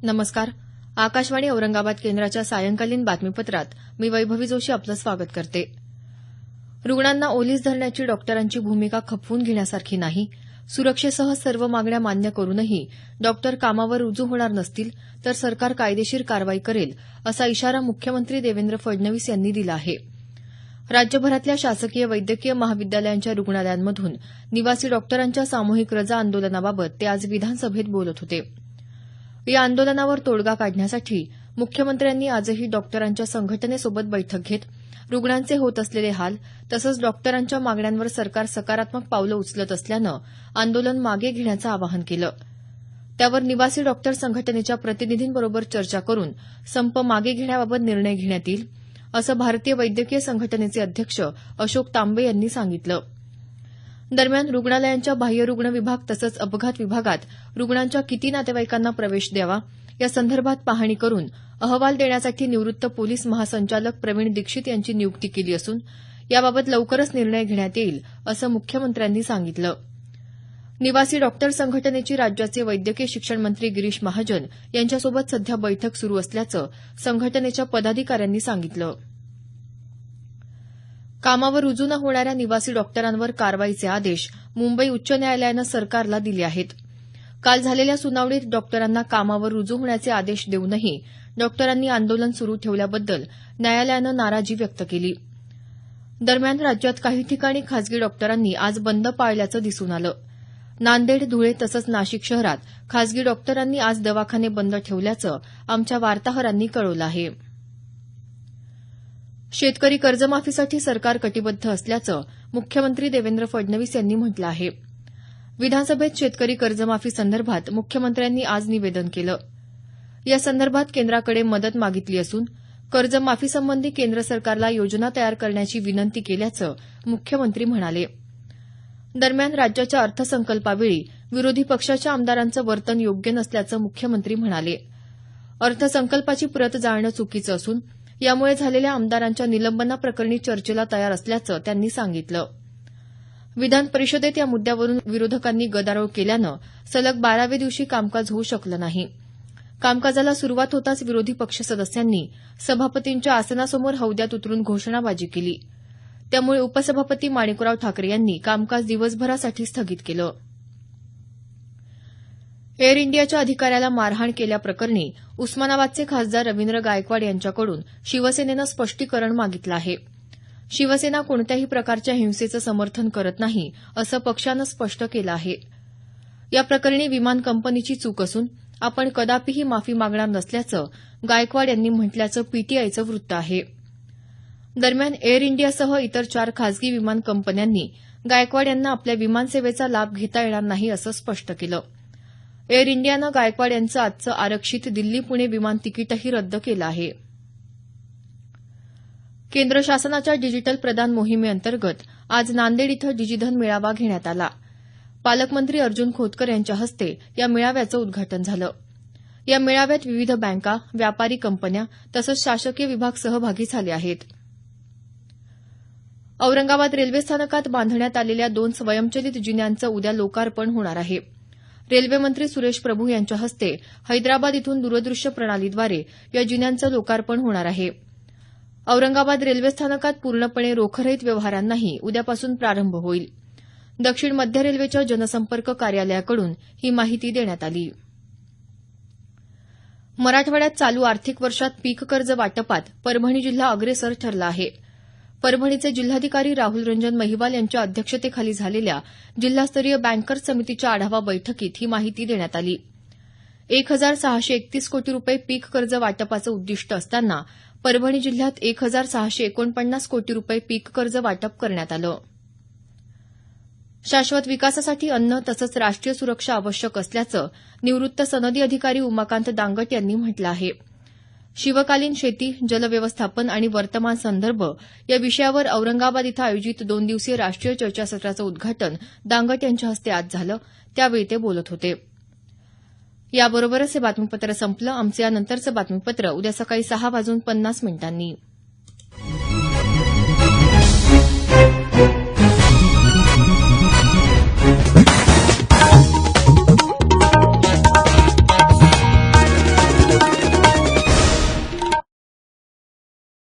नमस्कार. आकाशवाणी औरंगाबाद केंद्राच्या सायंकालीन बातमीपत्रात मी वैभवी जोशी आपलं स्वागत करते. रुग्णांना ओलीस धरण्याची डॉक्टरांची भूमिका खपवून घेण्यासारखी नाही. सुरक्षेसह सर्व मागण्या मान्य करूनही डॉक्टर कामावर रुजू होणार नसतील तर सरकार कायदेशीर कारवाई करेल, असा इशारा मुख्यमंत्री देवेंद्र फडणवीस यांनी दिला आहे. राज्यभरातल्या शासकीय वैद्यकीय महाविद्यालयांच्या रुग्णालयांमधून निवासी डॉक्टरांच्या सामूहिक रजा आंदोलनाबाबत ते आज विधानसभेत बोलत होते. या आंदोलनावर तोडगा काढण्यासाठी मुख्यमंत्र्यांनी आजही डॉक्टरांच्या संघटनेसोबत बैठक घेत रुग्णांचे होत असलेले हाल तसंच डॉक्टरांच्या मागण्यांवर सरकार सकारात्मक पावलं उचलत असल्यानं आंदोलन मागे घेण्याचं आवाहन केलं. त्यावर निवासी डॉक्टर संघटनेच्या प्रतिनिधींबरोबर चर्चा करून संप मागे घेण्याबाबत निर्णय घेण्यात येईल, असं भारतीय वैद्यकीय संघटनेचे अध्यक्ष अशोक तांबे यांनी सांगितलं. दरम्यान रुग्णालयांच्या बाह्यरुग्ण विभाग तसंच अपघात विभागात रुग्णांच्या किती नातेवाईकांना प्रवेश द्यावा यासंदर्भात पाहणी करून अहवाल देण्यासाठी निवृत्त पोलीस महासंचालक प्रवीण दीक्षित यांची नियुक्ती केली असून याबाबत लवकरच निर्णय घेण्यात येईल, असं मुख्यमंत्र्यांनी सांगितलं. निवासी डॉक्टर संघटनेची राज्याचे वैद्यकीय शिक्षण मंत्री गिरीश महाजन यांच्यासोबत सध्या बैठक सुरू असल्याचं संघटनेच्या पदाधिकाऱ्यांनी सांगितलं. कामावर रुजू न होणाऱ्या निवासी डॉक्टरांवर कारवाईचे आदेश मुंबई उच्च न्यायालयानं सरकारला दिले आहेत. काल झालेल्या सुनावणीत डॉक्टरांना कामावर रुजू होण्याचे आदेश देऊनही डॉक्टरांनी आंदोलन सुरू ठेवल्याबद्दल न्यायालयानं नाराजी व्यक्त केली. दरम्यान राज्यात काही ठिकाणी खासगी डॉक्टरांनी आज बंद पाळल्याचं दिसून आलं. नांदेड, धुळे तसंच नाशिक शहरात खासगी डॉक्टरांनी आज दवाखाने बंद ठेवल्याचं आमच्या वार्ताहरांनी कळवलं आहे. शेतकरी कर्जमाफीसाठी सरकार कटिबद्ध असल्याचं मुख्यमंत्री देवेंद्र फडणवीस यांनी म्हटलं आहे. विधानसभेत शेतकरी कर्जमाफी संदर्भात मुख्यमंत्र्यांनी आज निवेदन केलं. या संदर्भात केंद्राकडे मदत मागितली असून कर्जमाफीसंबंधी केंद्र सरकारला योजना तयार करण्याची विनंती केल्याचं मुख्यमंत्री म्हणाले. दरम्यान राज्याच्या अर्थसंकल्पावेळी विरोधी पक्षाच्या आमदारांचं वर्तन योग्य नसल्याचं मुख्यमंत्री म्हणाले. अर्थसंकल्पाची प्रत जाळणं चुकीचं असून यामुळे झालेल्या आमदारांच्या निलंबनाप्रकरणी चर्चेला तयार असल्याचं त्यांनी सांगितलं. विधान परिषदेत या मुद्द्यावरून विरोधकांनी गदारोळ केल्यानं सलग 12व्या दिवशी कामकाज होऊ शकलं नाही. कामकाजाला सुरुवात होताच विरोधी पक्ष सदस्यांनी सभापतींच्या आसनासमोर हौद्यात उतरून घोषणाबाजी केली. त्यामुळे उपसभापती माणिकराव ठाकरे यांनी कामकाज दिवसभरासाठी स्थगित केलं. एअर इंडियाच्या अधिकाऱ्याला मारहाण केल्याप्रकरणी उस्मानाबादचे खासदार रवींद्र गायकवाड यांच्याकडून शिवसेनेनं स्पष्टीकरण मागितलं आहे. शिवसेना कोणत्याही प्रकारच्या हिंसेचं समर्थन करत नाही, असं पक्षानं स्पष्ट केलं आहे. या प्रकरणी विमान कंपनीची चूक असून आपण कदापिही माफी मागणार नसल्याचं गायकवाड यांनी म्हटल्याचं पीटीआयचं वृत्त आहे. दरम्यान एअर इंडियासह इतर 4 खासगी विमान कंपन्यांनी गायकवाड यांना आपल्या विमानसेवेचा लाभ घेता येणार नाही असं स्पष्ट केलं. एअर इंडियानं गायकवाड यांचं आजचं आरक्षित दिल्ली पुणे विमान तिकीटही रद्द केलं आहे. केंद्र शासनाच्या डिजिटल प्रदान मोहिमेअंतर्गत आज नांदेड इथं डिजिधन मेळावा घेण्यात आला. पालकमंत्री अर्जुन खोतकर यांच्या हस्ते या मेळाव्याचं उद्घाटन झालं. या मेळाव्यात विविध बँका, व्यापारी कंपन्या तसंच शासकीय विभाग सहभागी झाले आहेत. औरंगाबाद रेल्वे स्थानकात बांधण्यात आलेल्या 2 स्वयंचलित जिन्यांचं उद्या लोकार्पण होणार आहे. रेल्वे मंत्री सुरेश प्रभू यांच्या हस्ते हैदराबाद इथून दूरदृश्य प्रणालीद्वारे या जिन्यांचं लोकार्पण होणार आहे. औरंगाबाद रेल्वे स्थानकात पूर्णपणे रोखरहित व्यवहारांनाही उद्यापासून प्रारंभ होईल. दक्षिण मध्य रेल्वेच्या जनसंपर्क कार्यालयाकडून ही माहिती देण्यात आली. मराठवाड्यात चालू आर्थिक वर्षात पीक कर्ज वाटपात परभणी जिल्हा अग्रेसर ठरला आहे. परभणीचे जिल्हाधिकारी राहुल रंजन महिवाल यांच्या अध्यक्षतेखाली झालेल्या जिल्हास्तरीय बँकर्स समितीच्या आढावा बैठकीत ही माहिती देण्यात आली. 1,631 कोटी रुपये पीक कर्ज वाटपाचं उद्दिष्ट असताना परभणी जिल्ह्यात 1,649 कोटी रुपये पीक कर्ज वाटप करण्यात आलं. शाश्वत विकासासाठी अन्न तसंच राष्ट्रीय सुरक्षा आवश्यक असल्याचं निवृत्त सनदी अधिकारी उमाकांत दांगट यांनी म्हटलं आहे. शिवकालीन शेती, जलव्यवस्थापन आणि वर्तमान संदर्भ या विषयावर औरंगाबाद इथं आयोजित 2 दिवसीय राष्ट्रीय चर्चासत्राचं उद्घाटन दांगट यांच्या हस्ते आज झालं. त्यावेळी ते बोलत होते. याबरोबरच हे बातमीपत्र संपलं. आमचं यानंतरचं बातमीपत्र उद्या सकाळी 6:50 मिनिटांनी.